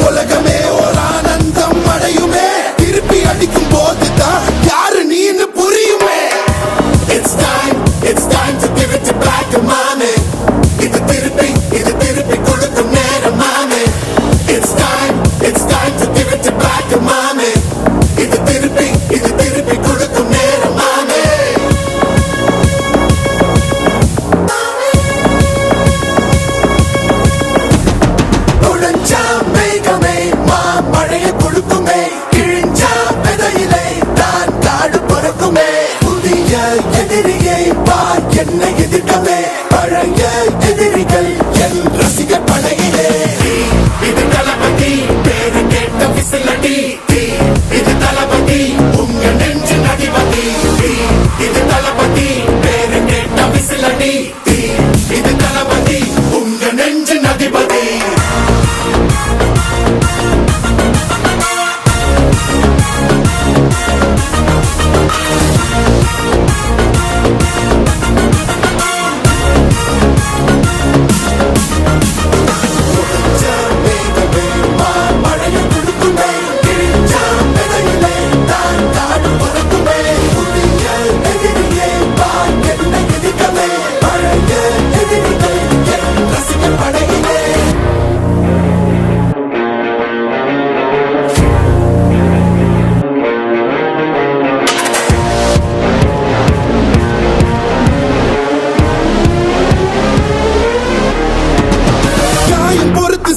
உலகமே ஒரு ஆனந்தம் அடையுமே திருப்பி அடிக்கும் போதுதான் யாரு நீன்னு புரியுமே. It's time to give it back to mommy. இது திருப்பி கொடுக்கும் நேரம் மாமே. It's time to give it back to mommy. இது திருப்பி கொடுக்கும் நேரம் மாமே. மேகமே மழைய கொடுக்குமே கிழிஞ்சா விதையிலே தான் காடு பொறுக்குமே. புதிய எதிரியை பார் என்ன எதிர்க்கவே பழைய எதிரிகள் என் ரசிகர் படையிலே. இது தளபதி பேரு கேட்ட விசிலடி. இது தளபதி உங்க நெஞ்சு நடிபதி. இது தளபதி பேரு கேட்ட விசிலடி. இது தளபதி உங்க நெஞ்சு நடிபதி.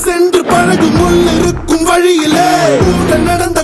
சென்று பழகும் முள் இருக்கும் வழியிலே நடந்த